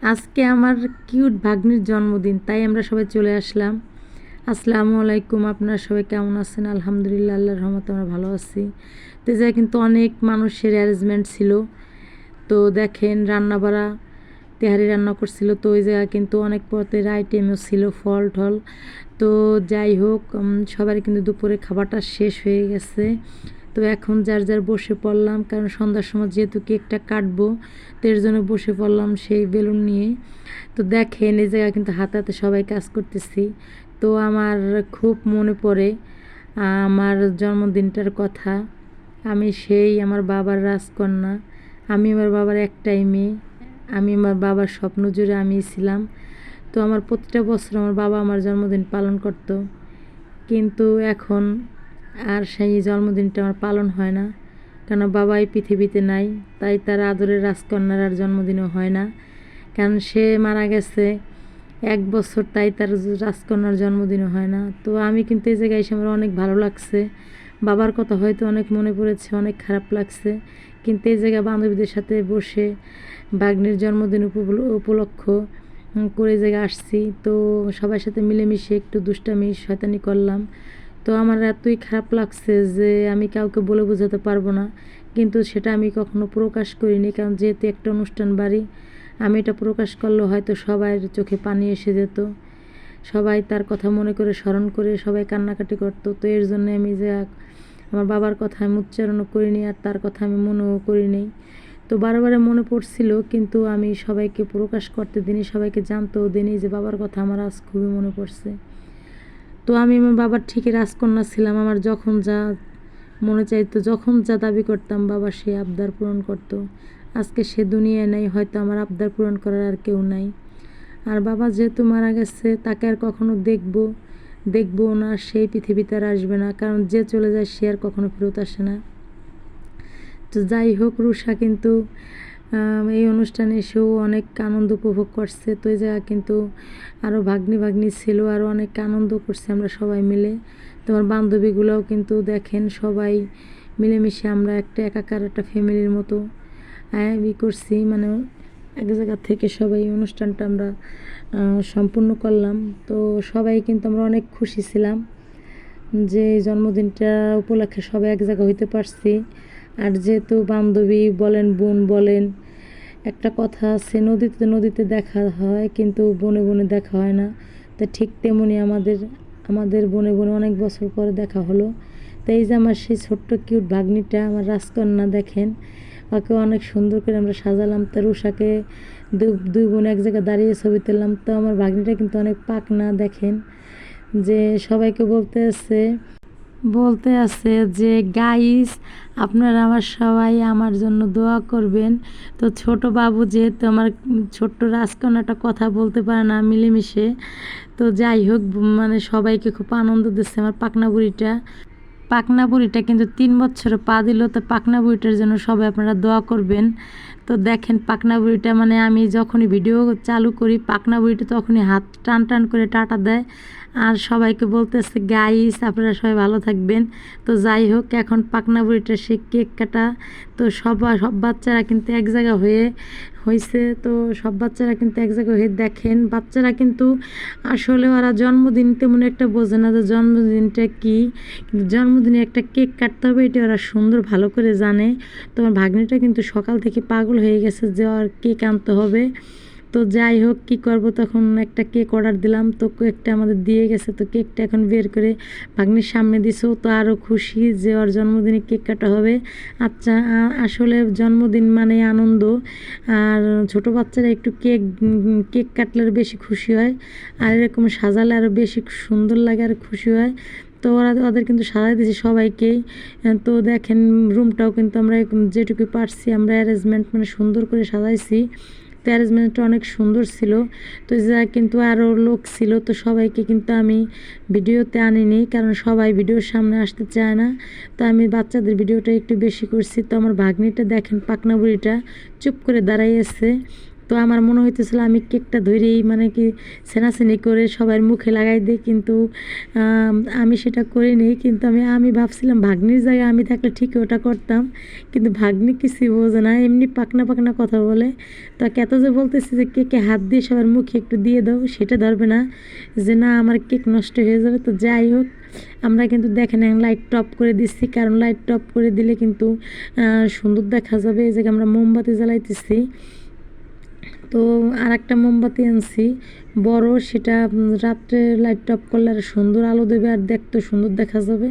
আজকে আমার কিউট ভাগ্নির জন্মদিন, তাই আমরা সবাই চলে আসলাম। আসসালামু আলাইকুম, আপনারা সবাই কেমন আছেন? আলহামদুলিল্লাহ, আল্লাহর রহমতে আমরা ভালো আছি। তো যে কিন্তু অনেক মানুষের অ্যারেঞ্জমেন্ট ছিল। তো দেখেন রান্না বাড়া, তেহারি রান্না করছিল। তো ওই জায়গায় কিন্তু অনেক পদের আইটেমও ছিল, ফল টল। তো যাই হোক, সবার কিন্তু দুপুরে খাবারটা শেষ হয়ে গেছে। তো এখন যার যার বসে পড়লাম, কারণ সন্ধ্যার সময় যেহেতু কেকটা কাটবো, তো এর জন্য বসে পড়লাম সেই বেলুন নিয়ে। তো দেখেন এই জায়গায় কিন্তু হাতে হাতে সবাই কাজ করতেছি। তো আমার খুব মনে পড়ে আমার জন্মদিনটার কথা। আমি সেই আমার বাবার রাজকন্যা, আমি আমার বাবার একটাই মেয়ে, আমি আমার বাবার স্বপ্ন জুড়ে আমি ছিলাম। তো আমার প্রতিটা বছর আমার বাবা আমার জন্মদিন পালন করত, কিন্তু এখন আর সেই জন্মদিনটা আমার পালন হয় না, কেন বাবা এই পৃথিবীতে নাই। তাই তার আদরের রাজকন্যার আর জন্মদিনও হয় না, কারণ সে মারা গেছে 1 বছর, তাই তার রাজকন্যার জন্মদিনও হয় না। তো আমি কিন্তু এই জায়গায় এসে আমার অনেক ভালো লাগছে। বাবার কথা হয়তো অনেক মনে পড়েছে, অনেক খারাপ লাগছে, কিন্তু এই জায়গায় বান্ধবীদের সাথে বসে ভাগ্নের জন্মদিন উপলক্ষ করে এই জায়গায় আসছি। তো সবার সাথে মিলেমিশে একটু দুষ্টামি শয়তানি করলাম। তো আমার এতই খারাপ লাগছে যে আমি কাউকে বলে বোঝাতে পারবো না, কিন্তু সেটা আমি কখনো প্রকাশ করিনি, কারণ যেহেতু একটা অনুষ্ঠান বাড়ি, আমি এটা প্রকাশ করলে হয়তো সবার চোখে পানি এসে যেত, সবাই তার কথা মনে করে স্মরণ করে সবাই কান্নাকাটি করতো। তো এর জন্য আমি যে আমার বাবার কথা আমি উচ্চারণও করিনি, আর তার কথা আমি মনেও করিনি। তো বারে মনে পড়ছিল, কিন্তু আমি সবাইকে প্রকাশ করতে দিইনি, সবাইকে জানতেও দিইনি যে বাবার কথা আমার আজ খুবই মনে পড়ছে। তো আমি আমার বাবার ঠিকই রাজকন্যা ছিলাম। আমার যখন যা মনে চাইতো, যখন যা দাবি করতাম, বাবা সে আবদার পূরণ করত। আজকে সে দুনিয়ায় নেই, হয়তো আমার আবদার পূরণ করার আর কেউ নাই। আর বাবা যেহেতু মারা গেছে, তাকে আর কখনো দেখবো না, সেই পৃথিবীতে আর আসবে না, কারণ যে চলে যায় সে আর কখনো ফেরত আসে না। তো যাই হোক, রুষা কিন্তু এই অনুষ্ঠানে এসেও অনেক আনন্দ উপভোগ করছে। তো এই জায়গা কিন্তু আরও ভাগ্নি ছিল, আরও অনেক আনন্দ করছে আমরা সবাই মিলে। তোমার বান্ধবীগুলোও কিন্তু দেখেন সবাই মিলেমিশে আমরা একটা একাকার একটা ফ্যামিলির মতো করছি, মানে এক জায়গা থেকে সবাই অনুষ্ঠানটা আমরা সম্পূর্ণ করলাম। তো সবাই কিন্তু আমরা অনেক খুশি ছিলাম যে জন্মদিনটা উপলক্ষে সবাই এক জায়গা হইতে পারছি। আর যেহেতু বান্ধবী বলেন, বোন বলেন, একটা কথা আছে, নদীতে নদীতে দেখা হয় কিন্তু বনে বনে দেখা হয় না। তা ঠিক তেমনি আমাদের বনে বনে অনেক বছর পরে দেখা হলো। তো এই যে আমার সেই ছোট্ট কিউট ভাগ্নিটা, আমার রাজকন্যা, দেখেন ওকে অনেক সুন্দর করে আমরা সাজালাম। তো রুষাকে দুই বোন এক জায়গায় দাঁড়িয়ে ছবি তুললাম। তো আমার ভাগ্নিটা কিন্তু অনেক পাকনা, দেখেন যে সবাইকে বলতে আছে যে গাইস, আপনারা আমার সবাই আমার জন্য দোয়া করবেন। তো ছোট বাবু যেহেতু আমার ছোট্ট রাজকন্যাটা কথা বলতে পারে না মিলেমিশে, তো যাই হোক, মানে সবাইকে খুব আনন্দ দিচ্ছে আমার পাকনা বুড়িটা কিন্তু 3 বছরে পা দিল। তো পাকনা বুড়িটার জন্য সবাই আপনারা দোয়া করবেন। তো দেখেন পাকনা বুড়িটা, মানে আমি যখনই ভিডিও চালু করি পাকনা বুড়িটা তখনই হাত টান টান করে টাটা দেয়, আর সবাইকে বলতেছে গাইস আপনারা সবাই ভালো থাকবেন। তো যাই হোক, এখন পাকনা বুড়িটা সে কেক কাটা। তো সব বাচ্চারা কিন্তু এক জায়গা হয়েছে। তো সব বাচ্চারা কিন্তু এক জায়গায় হয়ে দেখেন, বাচ্চারা কিন্তু আসলে ওরা জন্মদিন তেমন একটা বোঝে না যে জন্মদিনটা কী, জন্মদিনে একটা কেক কাটতে হবে এটা ওরা সুন্দর ভালো করে জানে। তোমার ভাগ্নিটা কিন্তু সকাল থেকে পাগল হয়ে গেছে যে আর কেক আনতে হবে। তো যাই হোক, কী করব, তখন একটা কেক অর্ডার দিলাম। তো কেকটা আমাদের দিয়ে গেছে। তো কেকটা এখন বের করে ভাগ্নির সামনে দিছো। তো আরও খুশি যে ওর জন্মদিনে কেক কাটা হবে। আচ্ছা, আসলে জন্মদিন মানে আনন্দ, আর ছোট বাচ্চারা একটু কেক কাটলে আরও বেশি খুশি হয়, আর এরকম সাজালে আরও বেশি সুন্দর লাগে আর খুশি হয়। তো ওদের কিন্তু সাজাই দিয়েছি সবাইকেই। তো দেখেন রুমটাও কিন্তু আমরা যেটুকু পারছি আমরা অ্যারেঞ্জমেন্ট মানে সুন্দর করে সাজাইছি। তো অ্যারেঞ্জমেন্টটা অনেক সুন্দর ছিল। তো যা কিন্তু আরও লোক ছিল, তো সবাইকে কিন্তু আমি ভিডিওতে আনিনি, কারণ সবাই ভিডিওর সামনে আসতে চায় না। তো আমি বাচ্চাদের ভিডিওটা একটু বেশি করছি। তো আমার ভাগ্নিটা দেখেন পাকনা বুড়িটা চুপ করে দাঁড়াইয়েছে। তো আমার মনে হইতেছিল আমি কেকটা ধরেই মানে কি ছেনাছেনি করে সবার মুখে লাগাই দিই, কিন্তু আমি সেটা করিনি। কিন্তু আমি ভাবছিলাম ভাগ্নির জায়গায় আমি থাকলে ঠিকই ওটা করতাম, কিন্তু ভাগ্নি কিছুই বোঝে না, এমনি পাকনা পাকনা কথা বলে। তাকে এত যে বলতেছি যে কেকে হাত দিয়ে সবার মুখে একটু দিয়ে দাও, সেটা ধরবে না, যে না আমার কেক নষ্ট হয়ে যাবে। তো যাই হোক, আমরা কিন্তু দেখেন লাইট টপ করে দিচ্ছি, কারণ লাইট টপ করে দিলে কিন্তু সুন্দর দেখা যাবে। এই জায়গায় আমরা মোমবাতি জ্বালাইতেছি। তো আর একটা মোমবাতি আনছি বড়, সেটা রাত্রে লাইট টপ করলে আর সুন্দর আলো দেবে আর দেখতে সুন্দর দেখা যাবে।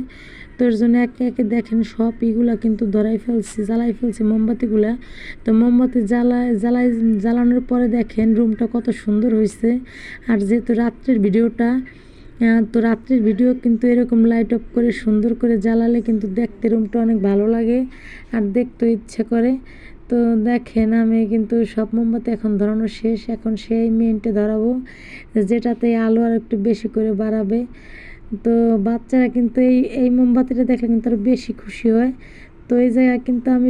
তো এর জন্য একে একে দেখেন সব ইগুলা কিন্তু জ্বালাই ফেলছি মোমবাতিগুলা। তো মোমবাতি জ্বালানোর পরে দেখেন রুমটা কত সুন্দর হয়েছে। আর যেহেতু রাত্রের ভিডিওটা, তো রাত্রের ভিডিও কিন্তু এরকম লাইট অফ করে সুন্দর করে জ্বালালে কিন্তু দেখতে রুমটা অনেক ভালো লাগে আর দেখতেও ইচ্ছে করে। তো দেখেন আমি কিন্তু সব মোমবাতি এখন ধরানো শেষ, এখন সেই মেইনটা ধরাবো যেটাতে আলো আর একটু বেশি করে বাড়াবে। তো বাচ্চারা কিন্তু এই মোমবাতিটা দেখলে কিন্তু আরও বেশি খুশি হয়। তো এই জায়গায় কিন্তু আমি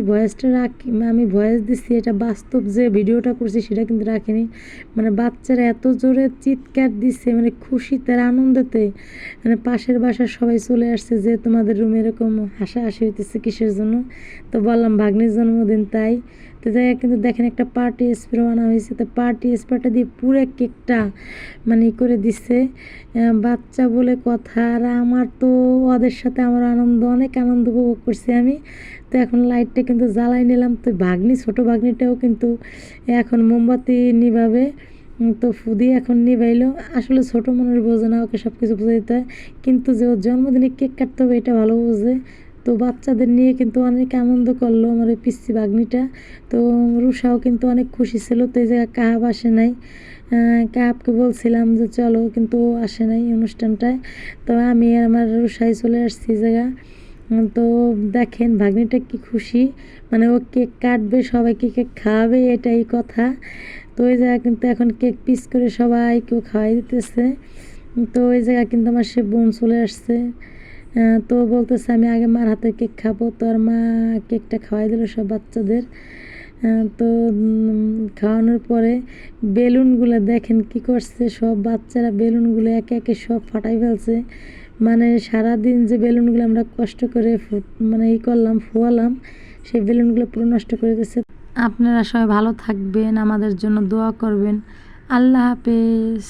ভয়েস দিচ্ছি, এটা বাস্তব যে ভিডিওটা করছি সেটা কিন্তু রাখিনি। মানে বাচ্চারা এত জোরে চিৎকার দিচ্ছে, মানে খুশিতে আনন্দতে, মানে পাশের বাসার সবাই চলে আসছে যে তোমাদের রুমে এরকম হাসাহাসি হইতেছে কিসের জন্য। তো বললাম ভাগ্নির জন্মদিন তাই। তো জায়গায় কিন্তু দেখেন একটা পার্টি স্প্রে আনা হয়েছে, তো পার্টি স্প্রেটা দিয়ে পুরো কেকটা মানে করে দিচ্ছে। বাচ্চা বলে কথা, আর আমার তো ওদের সাথে আমার অনেক আনন্দ উপভোগ করছি আমি। তো এখন লাইটটা কিন্তু জ্বালাই নিলাম। তো ছোটো ভাগ্নিটাও কিন্তু এখন মোমবাতি নিভাবে। তো ফুদি এখন নিভাইলো। আসলে ছোটো মানুষ বোঝে না, ওকে সব কিছু বোঝাইতে হয়, কিন্তু যে ওর জন্মদিনে কেক কাটতে হবে এটা ভালো বোঝে। তো বাচ্চাদের নিয়ে কিন্তু অনেক আনন্দ করলো আমার ওই পিসি ভাগ্নিটা। তো রুষাও কিন্তু অনেক খুশি ছিল। তো এই জায়গায় কাহাব আসে নাই, কাহাবকে বলছিলাম যে চলো, কিন্তু ও আসে নাই অনুষ্ঠানটায়। তো আমি আর আমার রুষাই চলে আসছি এই জায়গা। তো দেখেন ভাগ্নিটা কি খুশি, মানে ও কেক কাটবে, সবাইকে কেক খাওয়াবে, এটাই কথা। তো ওই জায়গায় কিন্তু এখন কেক পিস করে সবাইকেও খাওয়াই দিতেছে। তো ওই জায়গায় কিন্তু আমার সে বোন চলে আসছে। তো বলতেছে আমি আগে মার হাতে কেক খাবো। তো আর মা কেকটা খাওয়াই দিল সব বাচ্চাদের। তো খাওয়ানোর পরে বেলুনগুলো দেখেন কি করছে, সব বাচ্চারা বেলুনগুলো একে একে সব ফাটাই ফেলছে। মানে সারাদিন যে বেলুনগুলো আমরা কষ্ট করে মানে করলাম, ফোয়ালাম, সেই বেলুনগুলো পুরো নষ্ট করে দিচ্ছে। আপনারা সবাই ভালো থাকবেন, আমাদের জন্য দোয়া করবেন। আল্লাহ হাফেজ।